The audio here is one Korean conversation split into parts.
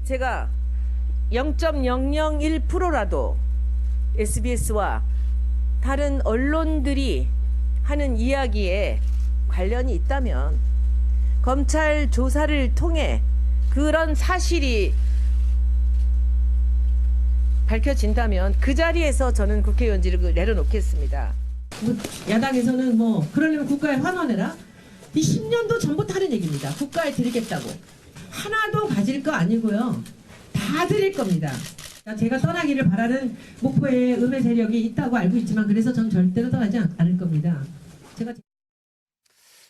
제가 0.001%라도 SBS와 다른 언론들이 하는 이야기에 관련이 있다면 검찰 조사를 통해 그런 사실이 밝혀진다면 그 자리에서 저는 국회의원직을 내려놓겠습니다. 야당에서는 그러려면 국가에 환원해라. 이 10년도 전부터 하는 얘기입니다. 국가에 드리겠다고. 하나도 가질 거 아니고요. 다 드릴 겁니다. 제가 떠나기를 바라는 목포에 음해 세력이 있다고 알고 있지만 그래서 전 절대로 떠나지 않을 겁니다.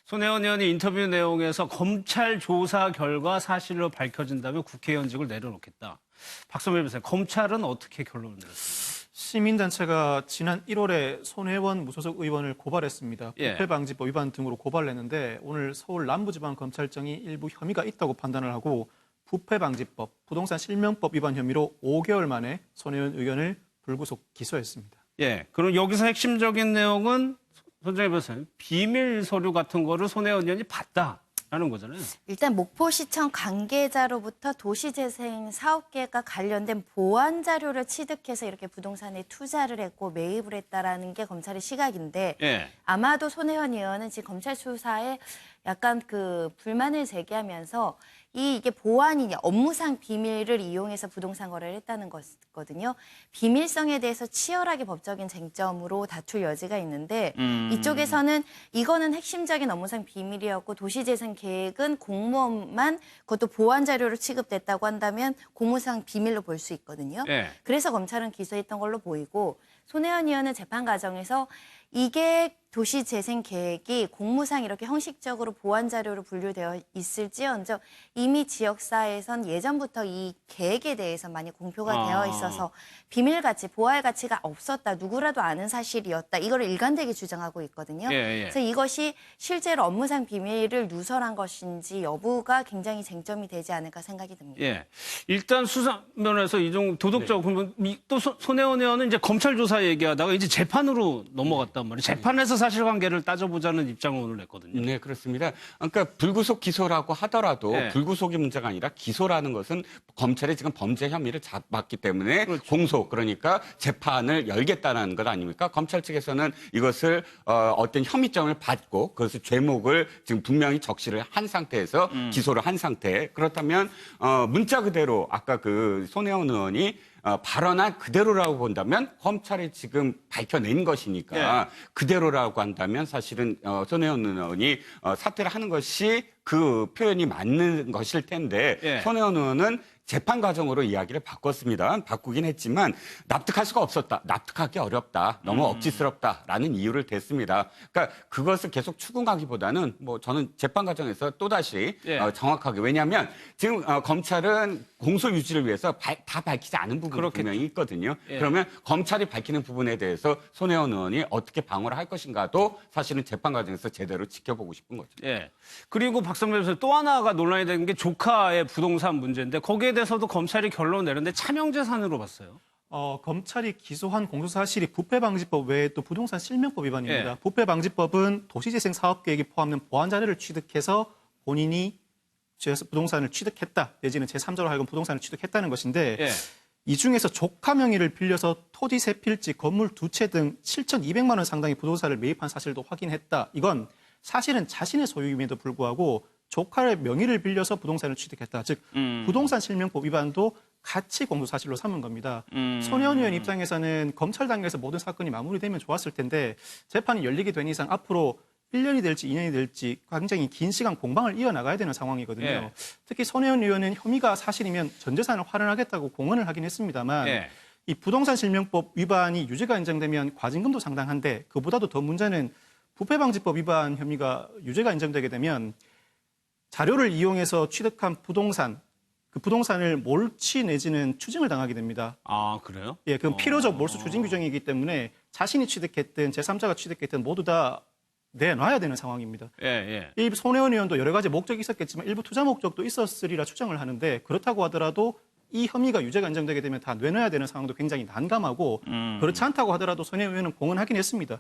손혜원 의원이 인터뷰 내용에서 검찰 조사 결과 사실로 밝혀진다면 국회의원직을 내려놓겠다. 박선배 변호사님, 검찰은 어떻게 결론을 내렸습니까? 시민단체가 지난 1월에 손혜원 무소속 의원을 고발했습니다. 예. 부패방지법 위반 등으로 고발을 했는데 오늘 서울 남부지방검찰청이 일부 혐의가 있다고 판단을 하고 부패방지법, 부동산 실명법 위반 혐의로 5개월 만에 손혜원 의원을 불구속 기소했습니다. 예, 그럼 여기서 핵심적인 내용은 손정혜 변호사님, 비밀 서류 같은 거를 손혜원 의원이 봤다라는 거잖아요. 일단 목포시청 관계자로부터 도시재생 사업계획과 관련된 보완 자료를 취득해서 이렇게 부동산에 투자를 했고 매입을 했다라는 게 검찰의 시각인데 예. 아마도 손혜원 의원은 지금 검찰 수사에 약간 그 불만을 제기하면서 이게 보완이냐 업무상 비밀을 이용해서 부동산 거래를 했다는 거거든요. 비밀성에 대해서 치열하게 법적인 쟁점으로 다툴 여지가 있는데 이쪽에서는 이거는 핵심적인 업무상 비밀이었고 도시재생 계획은 공무원만 그것도 보완 자료로 취급됐다고 한다면 공무상 비밀로 볼 수 있거든요. 예. 그래서 검찰은 기소했던 걸로 보이고 손혜원 의원은 재판 과정에서 이게 도시재생 계획이 공무상 이렇게 형식적으로 보완 자료로 분류되어 있을지언정 이미 지역사회에선 예전부터 이 계획에 대해서 많이 공표가 되어 있어서 비밀가치, 보할 가치가 없었다. 누구라도 아는 사실이었다. 이걸 일관되게 주장하고 있거든요. 예. 그래서 이것이 실제로 업무상 비밀을 누설한 것인지 여부가 굉장히 쟁점이 되지 않을까 생각이 듭니다. 예. 일단 수사 면에서 이종 도덕적 그러면 또 손혜원 의원은 이제 검찰 조사 얘기하다가 이제 재판으로 넘어갔단 말이에요. 재판에서 사실관계를 따져보자는 입장을 오늘 냈거든요. 네, 그렇습니다. 그러니까 불구속 기소라고 하더라도 네. 불구속이 문제가 아니라 기소라는 것은 검찰이 지금 범죄 혐의를 잡았기 때문에 그렇죠. 공소, 그러니까 재판을 열겠다는 것 아닙니까? 검찰 측에서는 이것을 어떤 혐의점을 받고 그것을 죄목을 지금 분명히 적시를 한 상태에서 기소를 한 상태. 그렇다면 문자 그대로 아까 그 손혜원 의원이 발언한 그대로라고 본다면 검찰이 지금 밝혀낸 것이니까 그대로라고 한다면 사실은 손혜원 의원이 사퇴를 하는 것이 그 표현이 맞는 것일 텐데 손혜원 의원은 재판 과정으로 이야기를 바꿨습니다. 바꾸긴 했지만 납득할 수가 없었다. 납득하기 어렵다. 너무 억지스럽다라는 이유를 댔습니다. 그러니까 그것을 계속 추궁하기보다는 저는 재판 과정에서 또다시 정확하게 왜냐하면 지금 검찰은 공소 유지를 위해서 다 밝히지 않은 부분이 분명히 있거든요. 그러면 검찰이 밝히는 부분에 대해서 손혜원 의원이 어떻게 방어를 할 것인가도 사실은 재판 과정에서 제대로 지켜보고 싶은 거죠. 예. 그리고 박선배 변호사 또 하나가 논란이 되는 게 조카의 부동산 문제인데 거기에 대해서도 검찰이 결론을 내렸는데 차명재산으로 봤어요. 검찰이 기소한 공소사실이 부패방지법 외에 또 부동산 실명법 위반입니다. 부패방지법은 도시재생 사업계획이 포함된 보완 자료를 취득해서 본인이 부동산을 취득했다 내지는 제3자로 하여금 부동산을 취득했다는 것인데 이 중에서 조카 명의를 빌려서 토지 세 필지, 건물 두 채 등 7,200만 원 상당의 부동산을 매입한 사실도 확인했다. 이건 사실은 자신의 소유임에도 불구하고 조카의 명의를 빌려서 부동산을 취득했다. 즉 부동산 실명법 위반도 같이 공소사실로 삼은 겁니다. 손혜원 의원 입장에서는 검찰 단계에서 모든 사건이 마무리되면 좋았을 텐데 재판이 열리게 된 이상 앞으로 1년이 될지 2년이 될지 굉장히 긴 시간 공방을 이어나가야 되는 상황이거든요. 특히 손혜원 의원은 혐의가 사실이면 전 재산을 활용하겠다고 공언을 하긴 했습니다만 이 부동산 실명법 위반이 유죄가 인정되면 과징금도 상당한데 그보다도 더 문제는 부패방지법 위반 혐의가 유죄가 인정되게 되면 자료를 이용해서 취득한 부동산, 그 부동산을 몰취 내지는 추징을 당하게 됩니다. 아, 그래요? 예, 그건 필요적 몰수 추징 규정이기 때문에 자신이 취득했든 제3자가 취득했든 모두 다 내놔야 되는 상황입니다. 이 손혜원 의원도 여러 가지 목적이 있었겠지만 일부 투자 목적도 있었으리라 추정을 하는데 그렇다고 하더라도 이 혐의가 유죄가 인정되게 되면 다 내놔야 되는 상황도 굉장히 난감하고 그렇지 않다고 하더라도 손혜원 의원은 공언하긴 했습니다.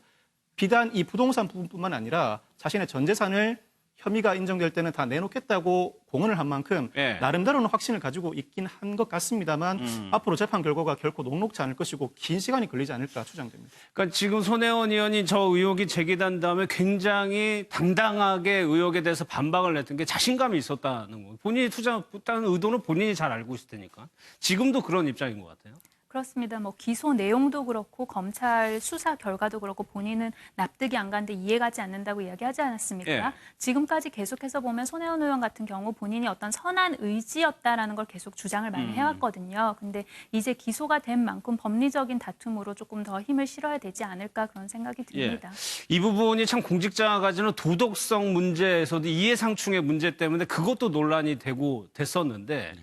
비단 이 부동산 부분뿐만 아니라 자신의 전 재산을 혐의가 인정될 때는 다 내놓겠다고 공언을 한 만큼 예. 나름대로는 확신을 가지고 있긴 한 것 같습니다만 앞으로 재판 결과가 결코 녹록지 않을 것이고 긴 시간이 걸리지 않을까 추정됩니다. 그러니까 지금 손혜원 의원이 저 의혹이 제기된 다음에 굉장히 당당하게 의혹에 대해서 반박을 냈던 게 자신감이 있었다는 거예요. 본인이 투자했다는 의도는 본인이 잘 알고 있을 테니까. 지금도 그런 입장인 것 같아요. 그렇습니다. 뭐 기소 내용도 그렇고 검찰 수사 결과도 그렇고 본인은 납득이 안 가는데 이해가지 않는다고 이야기하지 않았습니까? 예. 지금까지 계속해서 보면 손혜원 의원 같은 경우 본인이 어떤 선한 의지였다라는 걸 계속 주장을 많이 해왔거든요. 근데 이제 기소가 된 만큼 법리적인 다툼으로 조금 더 힘을 실어야 되지 않을까 그런 생각이 듭니다. 이 부분이 참 공직자가 가지는 도덕성 문제에서도 이해상충의 문제 때문에 그것도 논란이 되고 됐었는데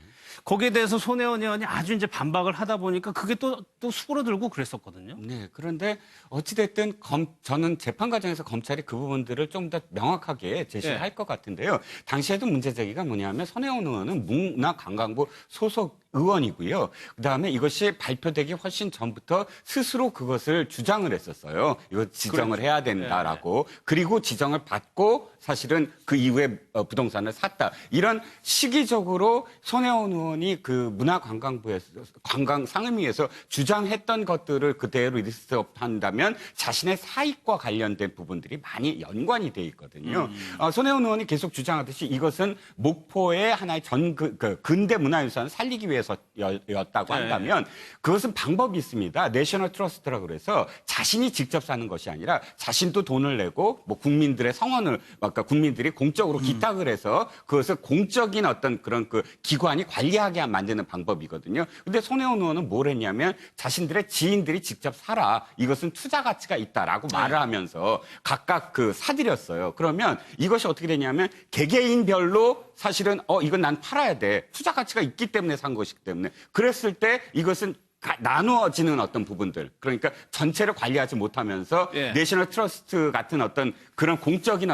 거기에 대해서 손혜원 의원이 아주 이제 반박을 하다 보니까 그게 또 수그러들고 그랬었거든요. 네, 그런데 어찌됐든 저는 재판 과정에서 검찰이 그 부분들을 좀 더 명확하게 제시를 네. 할 것 같은데요. 당시에도 문제 제기가 뭐냐면 손혜원 의원은 문화관광부 소속 의원이고요. 그다음에 이것이 발표되기 훨씬 전부터 스스로 그것을 주장을 했었어요. 이거 지정을 해야 된다라고. 그리고 지정을 받고 사실은 그 이후에 부동산을 샀다. 이런 시기적으로 손혜원 의원이 그 문화관광부에서 관광상임위에서 주장했던 것들을 그대로 리스트업한다면 자신의 사익과 관련된 부분들이 많이 연관이 돼 있거든요. 손혜원 의원이 계속 주장하듯이 이것은 목포의 하나의 근대 문화유산 살리기 위해서였다고 한다면 그것은 방법이 있습니다. 내셔널 트러스트라고 그래서 자신이 직접 사는 것이 아니라 자신도 돈을 내고 뭐 국민들의 성원을 그러니까 국민들이 공적으로 기탁을 해서 그것을 공적인 어떤 그런 그 기관이 관리하게 만드는 방법이거든요. 근데 손혜원 의원은 뭘 했냐면 자신들의 지인들이 직접 사라. 이것은 투자 가치가 있다라고 말을 하면서 각각 그 사들였어요. 그러면 이것이 어떻게 되냐면 개개인별로 사실은 이건 난 팔아야 돼. 투자 가치가 있기 때문에 산 것이기 때문에. 그랬을 때 이것은 나누어지는 어떤 부분들. 그러니까 전체를 관리하지 못하면서 예. 내셔널 트러스트 같은 어떤 그런 공적인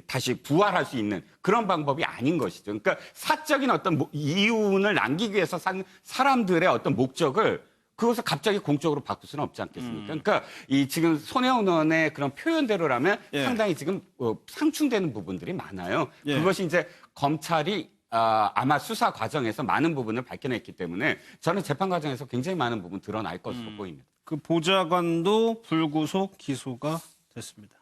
다시 부활할 수 있는 그런 방법이 아닌 것이죠. 그러니까 사적인 어떤 이윤을 남기기 위해서 산 사람들의 어떤 목적을 그것을 갑자기 공적으로 바꿀 수는 없지 않겠습니까? 그러니까 지금 손혜원 의원의 그런 표현대로라면 예. 상당히 지금 상충되는 부분들이 많아요. 예. 그것이 이제 검찰이 아마 수사 과정에서 많은 부분을 밝혀냈기 때문에 저는 재판 과정에서 굉장히 많은 부분 드러날 것으로 보입니다. 그 보좌관도 불구속 기소가 됐습니다.